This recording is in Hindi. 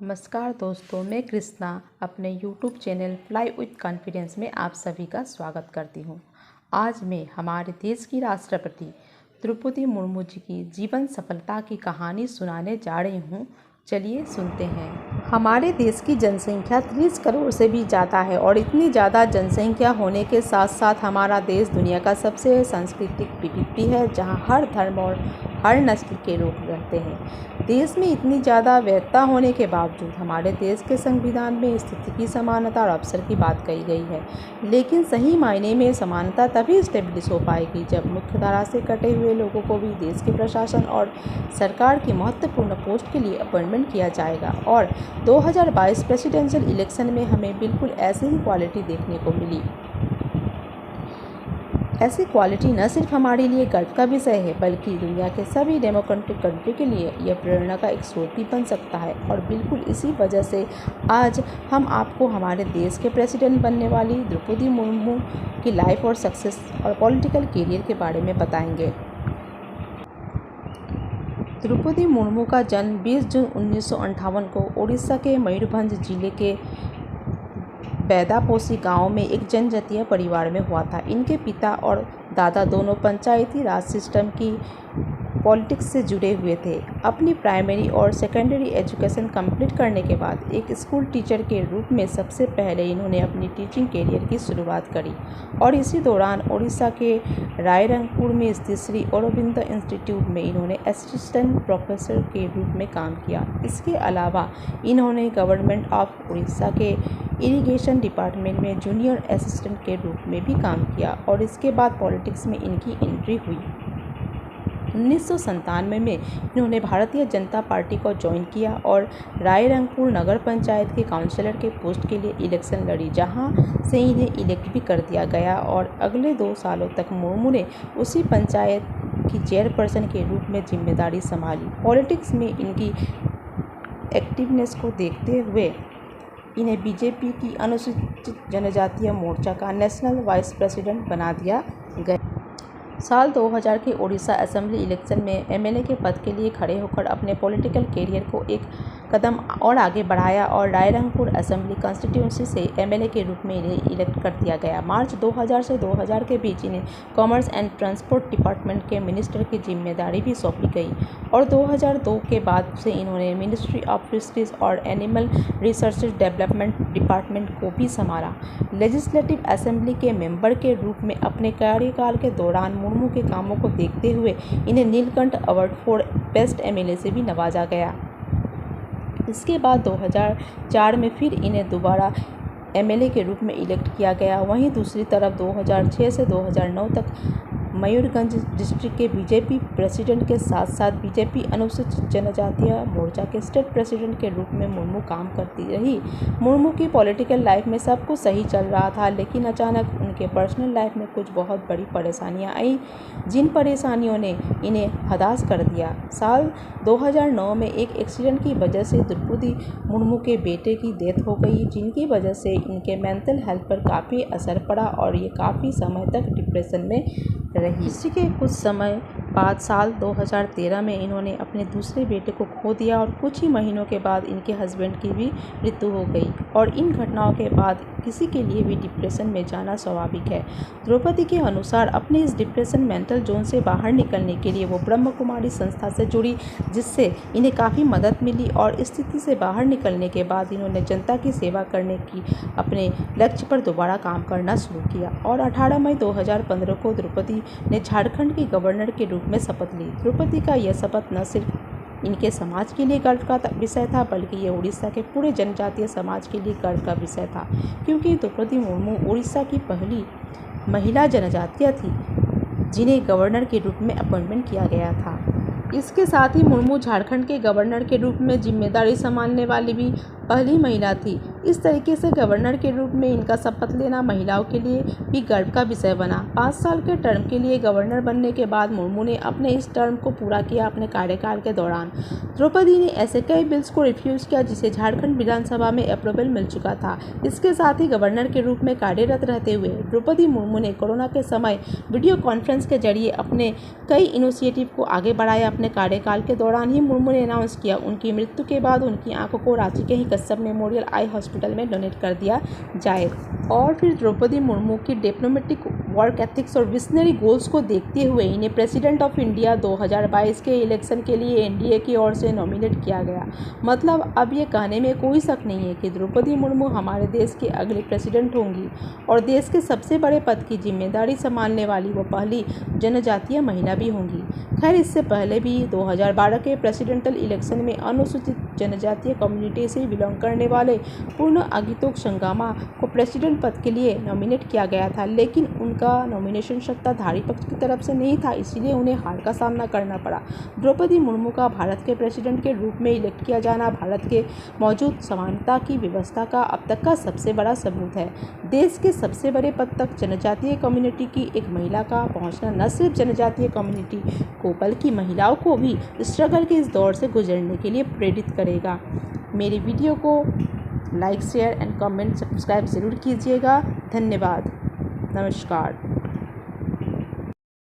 नमस्कार दोस्तों, मैं कृष्णा अपने YouTube channel fly with confidence में आप सभी का स्वागत करती हूँ। आज मैं हमारे देश की राष्ट्रपति द्रौपदी मुर्मू जी की जीवन सफलता की कहानी सुनाने जा रही हूँ। चलिए सुनते हैं। हमारे देश की जनसंख्या 30 करोड़ से भी ज़्यादा है और इतनी ज़्यादा जनसंख्या होने के साथ साथ हमारा देश दुनिया का सबसे सांस्कृतिक विविधता है, जहाँ हर धर्म और हर नस्ल के लोग रहते हैं। देश में इतनी ज़्यादा विविधता होने के बावजूद हमारे देश के संविधान में स्थिति की समानता और अवसर की बात कही गई है, लेकिन सही मायने में समानता तभी स्टेब्लिश हो पाएगी जब मुख्यधारा से कटे हुए लोगों को भी देश के प्रशासन और सरकार की महत्वपूर्ण पोस्ट के लिए अपॉइंटमेंट किया जाएगा। और 2022 प्रेसिडेंशियल इलेक्शन में हमें बिल्कुल ऐसी ही क्वालिटी देखने को मिली। ऐसी क्वालिटी न सिर्फ हमारे लिए गर्व का विषय है, बल्कि दुनिया के सभी डेमोक्रेटिक कंट्री के लिए यह प्रेरणा का एक स्रोत भी बन सकता है। और बिल्कुल इसी वजह से आज हम आपको हमारे देश के प्रेसिडेंट बनने वाली द्रौपदी मुर्मू की लाइफ और सक्सेस और पॉलिटिकल करियर के बारे में बताएंगे। द्रौपदी मुर्मू का जन्म 20 जून 1958 को उड़ीसा के मयूरभंज जिले के बैदापोसी गांव में एक जनजातीय परिवार में हुआ था। इनके पिता और दादा दोनों पंचायती राज सिस्टम की पॉलिटिक्स से जुड़े हुए थे। अपनी प्राइमरी और सेकेंडरी एजुकेशन कंप्लीट करने के बाद एक स्कूल टीचर के रूप में सबसे पहले इन्होंने अपनी टीचिंग करियर की शुरुआत करी और इसी दौरान उड़ीसा के रायरंगपुर में स्थित श्री अरबिंदो इंस्टीट्यूट में इन्होंने असिस्टेंट प्रोफेसर के रूप में काम किया। इसके अलावा इन्होंने गवर्नमेंट ऑफ उड़ीसा के इरिगेशन डिपार्टमेंट में जूनियर असिस्टेंट के रूप में भी काम किया और इसके बाद पॉलिटिक्स में इनकी एंट्री हुई। 1997 में इन्होंने भारतीय जनता पार्टी को ज्वाइन किया और रायरंगपुर नगर पंचायत के काउंसलर के पोस्ट के लिए इलेक्शन लड़ी, जहां से इन्हें इलेक्ट भी कर दिया गया और अगले 2 सालों तक मुर्मू ने उसी पंचायत की चेयरपर्सन के रूप में जिम्मेदारी संभाली। पॉलिटिक्स में इनकी एक्टिवनेस को देखते हुए इन्हें बीजेपी की अनुसूचित जनजातीय मोर्चा का नेशनल वाइस प्रेसिडेंट बना दिया गया। साल 2000 के ओडिशा असेंबली इलेक्शन में एमएलए के पद के लिए खड़े होकर अपने पॉलिटिकल करियर को एक कदम और आगे बढ़ाया और रायरंगपुर असेंबली कॉन्स्टिट्यूंसी से एमएलए के रूप में इन्हें इलेक्ट कर दिया गया। मार्च 2000 से 2000 के बीच इन्हें कॉमर्स एंड ट्रांसपोर्ट डिपार्टमेंट के मिनिस्टर की जिम्मेदारी भी सौंपी गई और 2002 के बाद से इन्होंने मिनिस्ट्री ऑफ फिशरीज और एनिमल रिसोर्स डेवलपमेंट डिपार्टमेंट को भी संभाला। लेजिस्लेटिव असेंबली के मेंबर के रूप में अपने कार्यकाल के दौरान मुर्मू के कामों को देखते हुए इन्हें Neelkanth award for best MLA से भी नवाजा गया। इसके बाद 2004 में फिर इन्हें दोबारा एमएलए के रूप में इलेक्ट किया गया। वहीं दूसरी तरफ 2006 से 2009 तक मयूरभंज डिस्ट्रिक्ट के बीजेपी प्रेसिडेंट के साथ साथ बीजेपी अनुसूचित जनजातीय मोर्चा के स्टेट प्रेसिडेंट के रूप में मुर्मू काम करती रही। मुर्मू की पॉलिटिकल लाइफ में सब कुछ सही चल रहा था, लेकिन अचानक उनके पर्सनल लाइफ में कुछ बहुत बड़ी परेशानियां आई, जिन परेशानियों ने इन्हें हताश कर दिया। साल 2009 में एक एक्सीडेंट की वजह से द्रौपदी मुर्मू के बेटे की डेथ हो गई, जिनकी वजह से इनके मेंटल हेल्थ पर काफ़ी असर पड़ा और ये काफ़ी समय तक डिप्रेशन में रही। इसी के कुछ समय बाद साल 2013 में इन्होंने अपने दूसरे बेटे को खो दिया और कुछ ही महीनों के बाद इनके हस्बैंड की भी मृत्यु हो गई और इन घटनाओं के बाद किसी के लिए भी डिप्रेशन में जाना स्वाभाविक है। द्रौपदी के अनुसार अपने इस डिप्रेशन मेंटल जोन से बाहर निकलने के लिए वो ब्रह्म कुमारी संस्था से जुड़ी, जिससे इन्हें काफ़ी मदद मिली और स्थिति से बाहर निकलने के बाद इन्होंने जनता की सेवा करने की अपने लक्ष्य पर दोबारा काम करना शुरू किया और 18 मई 2015 को द्रौपदी ने झारखंड की गवर्नर के रूप में शपथ ली। द्रौपदी का यह शपथ न सिर्फ इनके समाज के लिए गर्व का विषय था, बल्कि ये उड़ीसा के पूरे जनजातीय समाज के लिए गर्व का विषय था, क्योंकि द्रौपदी मुर्मू उड़ीसा की पहली महिला जनजातीय थी जिन्हें गवर्नर के रूप में अपॉइंटमेंट किया गया था। इसके साथ ही मुर्मू झारखंड के गवर्नर के रूप में जिम्मेदारी संभालने वाली भी पहली महिला थी। इस तरीके से गवर्नर के रूप में इनका शपथ लेना महिलाओं के लिए भी गर्व का विषय बना। 5 साल के टर्म के लिए गवर्नर बनने के बाद मुर्मू ने अपने इस टर्म को पूरा किया। अपने कार्यकाल के दौरान द्रौपदी ने ऐसे कई बिल्स को रिफ्यूज किया जिसे झारखंड विधानसभा में अप्रूवल मिल चुका था। इसके साथ ही गवर्नर के रूप में कार्यरत रहते हुए द्रौपदी मुर्मू ने कोरोना के समय वीडियो कॉन्फ्रेंस के जरिए अपने कई इनिशिएटिव को आगे बढ़ाया। अपने कार्यकाल के दौरान ही मुर्मू ने अनाउंस किया उनकी मृत्यु के बाद उनकी आंखों को रांची के ही कश्यप मेमोरियल आई हॉस्पिटल में डोनेट कर दिया जाए। और फिर द्रौपदी मुर्मू की डिप्लोमेटिक वर्क एथिक्स और विजनरी गोल्स को देखते हुए इन्हें प्रेसिडेंट ऑफ इंडिया 2022 के इलेक्शन के लिए एनडीए की ओर से नॉमिनेट किया गया। मतलब अब ये कहने में कोई शक नहीं है कि द्रौपदी मुर्मू हमारे देश की अगली प्रेसिडेंट होंगी और देश के सबसे बड़े पद की जिम्मेदारी संभालने वाली वो पहली जनजातीय महिला भी होंगी। खैर, इससे पहले भी 2012 के प्रेसिडेंटल इलेक्शन में अनुसूचित जनजातीय कम्युनिटी से बिलोंग करने वाले पूर्ण अगितोक संगमा को प्रेसिडेंट पद के लिए नॉमिनेट किया गया था, लेकिन उनका नॉमिनेशन सत्ताधारी पक्ष की तरफ से नहीं था, इसलिए उन्हें हार का सामना करना पड़ा। द्रौपदी मुर्मू का भारत के प्रेसिडेंट के रूप में इलेक्ट किया जाना भारत के मौजूद समानता की व्यवस्था का अब तक का सबसे बड़ा सबूत है। देश के सबसे बड़े पद तक जनजातीय कम्युनिटी की एक महिला का पहुंचना न सिर्फ जनजातीय कम्युनिटी को बल्कि महिलाओं को भी स्ट्रगल के इस दौर से गुजरने के लिए प्रेरित करेगा। मेरी वीडियो को like, share and comment, subscribe ज़रूर कीजिएगा। धन्यवाद। नमस्कार।